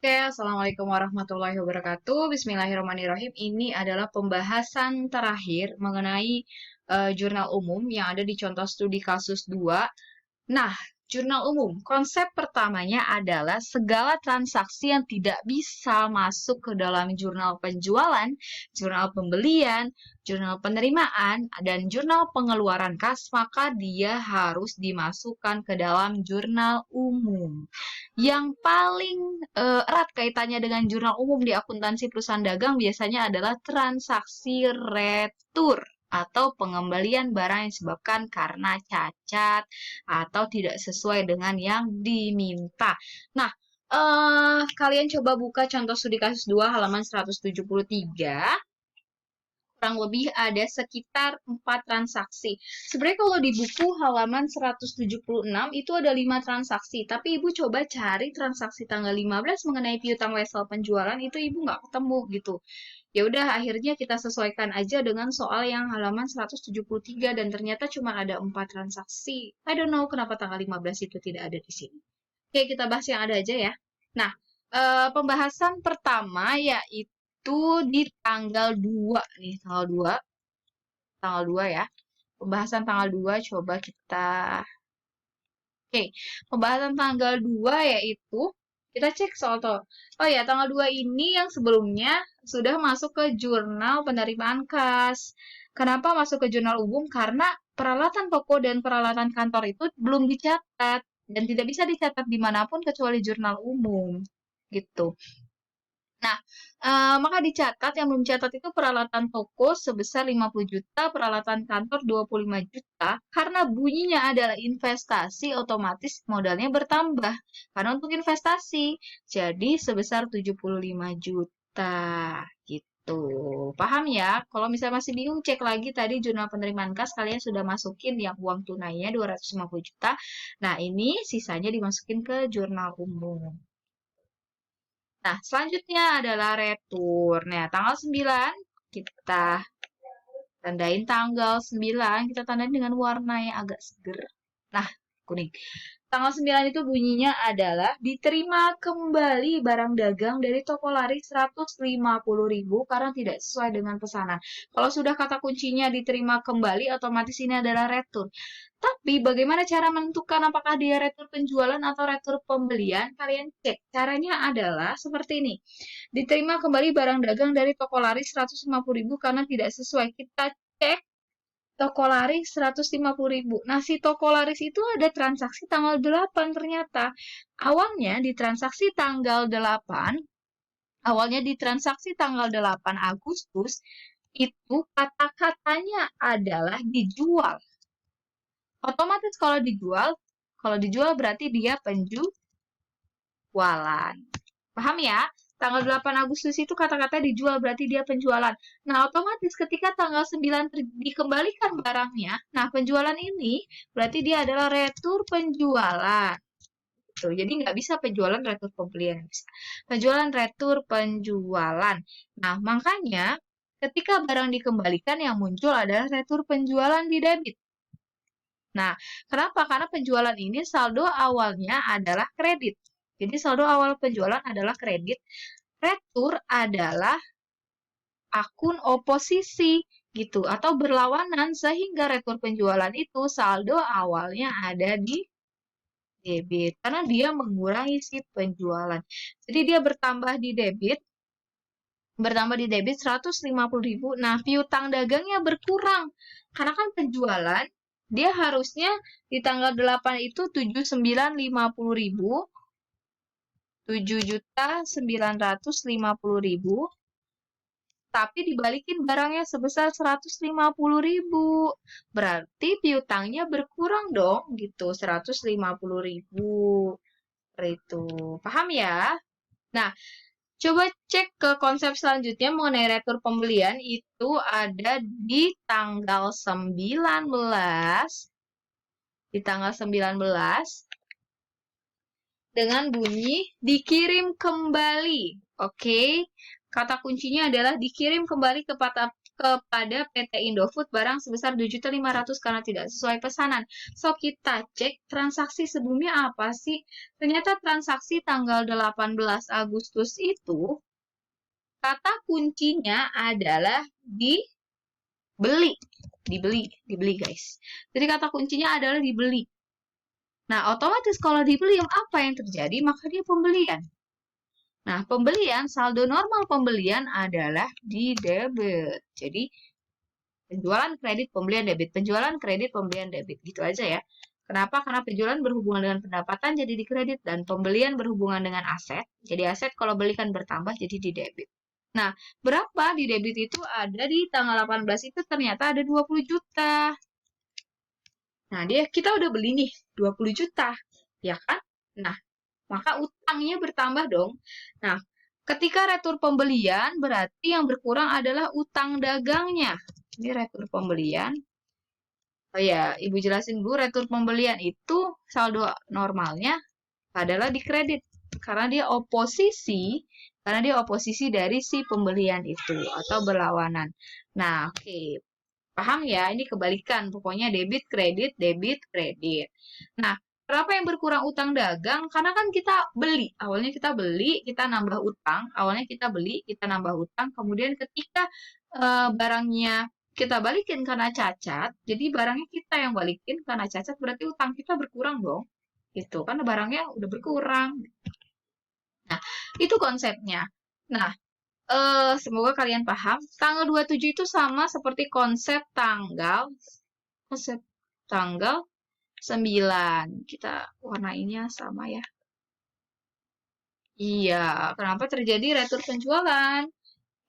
Oke, Assalamualaikum warahmatullahi wabarakatuh. Bismillahirrahmanirrahim. Ini adalah pembahasan terakhir mengenai jurnal umum yang ada di contoh studi kasus 2. Nah, jurnal umum, konsep pertamanya adalah segala transaksi yang tidak bisa masuk ke dalam jurnal penjualan, jurnal pembelian, jurnal penerimaan, dan jurnal pengeluaran kas, maka dia harus dimasukkan ke dalam jurnal umum. Yang paling erat kaitannya dengan jurnal umum di akuntansi perusahaan dagang biasanya adalah transaksi retur atau pengembalian barang yang disebabkan karena cacat atau tidak sesuai dengan yang diminta. Nah, kalian coba buka contoh studi kasus 2 halaman 173. Kurang lebih ada sekitar 4 transaksi. Sebenarnya kalau di buku halaman 176 itu ada 5 transaksi, tapi Ibu coba cari transaksi tanggal 15 mengenai piutang wesel penjualan itu Ibu nggak ketemu gitu. Ya udah akhirnya kita sesuaikan aja dengan soal yang halaman 173 dan ternyata cuma ada 4 transaksi. I don't know kenapa tanggal 15 itu tidak ada di sini. Oke, kita bahas yang ada aja ya. Nah, pembahasan pertama yaitu di tanggal 2 nih, tanggal 2 ya. Pembahasan tanggal 2 coba kita. Oke, pembahasan tanggal 2 yaitu kita cek soal toh. Oh ya, tanggal 2 ini yang sebelumnya sudah masuk ke jurnal penerimaan kas. Kenapa masuk ke jurnal umum? Karena peralatan toko dan peralatan kantor itu belum dicatat dan tidak bisa dicatat dimanapun kecuali jurnal umum. Gitu. Nah, maka dicatat yang belum dicatat itu peralatan toko sebesar 50 juta, peralatan kantor 25 juta. Karena bunyinya adalah investasi, otomatis modalnya bertambah. Karena untuk investasi, jadi sebesar 75 juta. Gitu. Paham ya? Kalau misalnya masih bingung, cek lagi tadi jurnal penerimaan kas, kalian sudah masukin yang uang tunainya 250 juta. Nah, ini sisanya dimasukin ke jurnal umum. Nah, selanjutnya adalah retur. Nah, tanggal 9 kita tandain tanggal 9, kita tandain dengan warna yang agak seger. Nah, kuning. Tanggal 9 itu bunyinya adalah diterima kembali barang dagang dari toko laris 150.000 karena tidak sesuai dengan pesanan. Kalau sudah kata kuncinya diterima kembali, otomatis ini adalah retur. Tapi bagaimana cara menentukan apakah dia retur penjualan atau retur pembelian? Kalian cek. Caranya adalah seperti ini. Diterima kembali barang dagang dari toko laris 150.000 karena tidak sesuai. Kita cek toko laris 150.000. Nah, si toko laris itu ada transaksi tanggal 8 ternyata. Awalnya di transaksi tanggal 8 Agustus, itu kata-katanya adalah dijual. Otomatis kalau dijual berarti dia penjualan. Paham ya? Tanggal 8 Agustus itu kata-kata dijual berarti dia penjualan. Nah, otomatis ketika tanggal 9 dikembalikan barangnya, nah penjualan ini berarti dia adalah retur penjualan. Tuh, jadi nggak bisa penjualan retur pembelian. Bisa. Penjualan retur penjualan. Nah, makanya ketika barang dikembalikan yang muncul adalah retur penjualan di debit. Nah, kenapa? Karena penjualan ini saldo awalnya adalah kredit. Jadi saldo awal penjualan adalah kredit. Retur adalah akun oposisi gitu atau berlawanan sehingga retur penjualan itu saldo awalnya ada di debit karena dia mengurangi si penjualan. Jadi dia bertambah di debit 150.000. Nah, piutang dagangnya berkurang. Karena kan penjualan, dia harusnya di tanggal 8 itu 7950.000, 7.950.000, tapi dibalikin barangnya sebesar 150.000. Berarti piutangnya berkurang dong, gitu, 150.000. Itu. Paham ya? Nah, coba cek ke konsep selanjutnya mengenai retur pembelian itu ada di tanggal 19. Di tanggal 19 dengan bunyi dikirim kembali. Oke. Kata kuncinya adalah dikirim kembali kepada PT Indofood barang sebesar 7.500.000 karena tidak sesuai pesanan. So, kita cek transaksi sebelumnya apa sih? Ternyata transaksi tanggal 18 Agustus itu, kata kuncinya adalah dibeli. Dibeli guys. Jadi kata kuncinya adalah dibeli. Nah, otomatis kalau dibeli, apa yang terjadi? Maka dia pembelian. Nah, pembelian, saldo normal pembelian adalah di debit. Jadi, penjualan kredit, pembelian debit. Penjualan kredit, pembelian debit. Gitu aja ya. Kenapa? Karena penjualan berhubungan dengan pendapatan, jadi di kredit. Dan pembelian berhubungan dengan aset. Jadi aset kalau belikan bertambah, jadi di debit. Nah, berapa di debit itu ada di tanggal 18 itu ternyata ada 20 juta. Nah, kita udah beli nih 20 juta. Ya kan? Nah, maka utangnya bertambah dong. Nah, ketika retur pembelian, berarti yang berkurang adalah utang dagangnya. Ini retur pembelian. Oh ya, Ibu jelasin dulu, retur pembelian itu saldo normalnya adalah di kredit. Karena dia oposisi dari si pembelian itu, atau berlawanan. Nah, oke. Paham ya? Ini kebalikan. Pokoknya debit, kredit, debit, kredit. Nah, kenapa yang berkurang utang dagang? Karena kan kita beli. Awalnya kita beli, kita nambah utang. Awalnya kita beli, kita nambah utang. Kemudian ketika barangnya kita balikin karena cacat, jadi barangnya kita yang balikin karena cacat, berarti utang kita berkurang dong. Gitu. Karena barangnya udah berkurang. Nah, itu konsepnya. Nah, semoga kalian paham. Tanggal 27 itu sama seperti konsep tanggal 9. Kita warnainya sama ya. Iya, kenapa terjadi retur penjualan?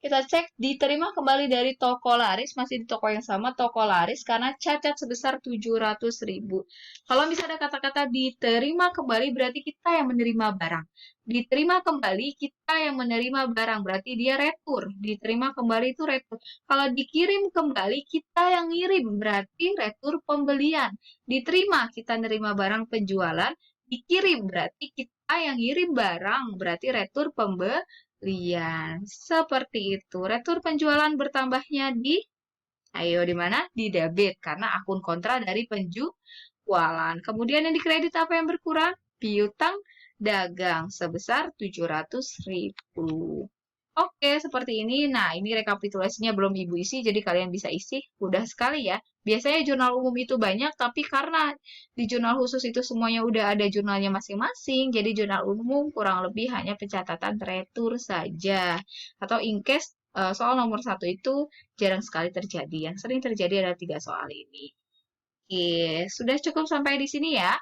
Kita cek diterima kembali dari toko laris, masih di toko yang sama, toko laris, karena cacat sebesar 700.000. Kalau misalnya ada kata-kata diterima kembali, berarti kita yang menerima barang. Diterima kembali, kita yang menerima barang, berarti dia retur. Diterima kembali itu retur. Kalau dikirim kembali, kita yang ngirim, berarti retur pembelian. Diterima, kita nerima barang penjualan. Dikirim, berarti kita yang ngirim barang, berarti retur pembelian. Seperti itu. Retur penjualan bertambahnya di mana? Di debit, karena akun kontra dari penjualan. Kemudian yang di kredit apa yang berkurang? Piutang dagang sebesar 700.000. Oke, seperti ini. Nah, ini rekapitulasinya belum Ibu isi, jadi kalian bisa isi. Mudah sekali ya. Biasanya jurnal umum itu banyak, tapi karena di jurnal khusus itu semuanya udah ada jurnalnya masing-masing, jadi jurnal umum kurang lebih hanya pencatatan retur saja. Atau in case soal nomor 1 itu jarang sekali terjadi. Yang sering terjadi adalah 3 soal ini. Oke, sudah cukup sampai di sini ya.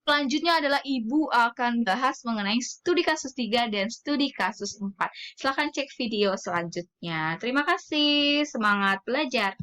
Selanjutnya adalah Ibu akan bahas mengenai studi kasus 3 dan studi kasus 4. Silahkan cek video selanjutnya. Terima kasih, semangat belajar.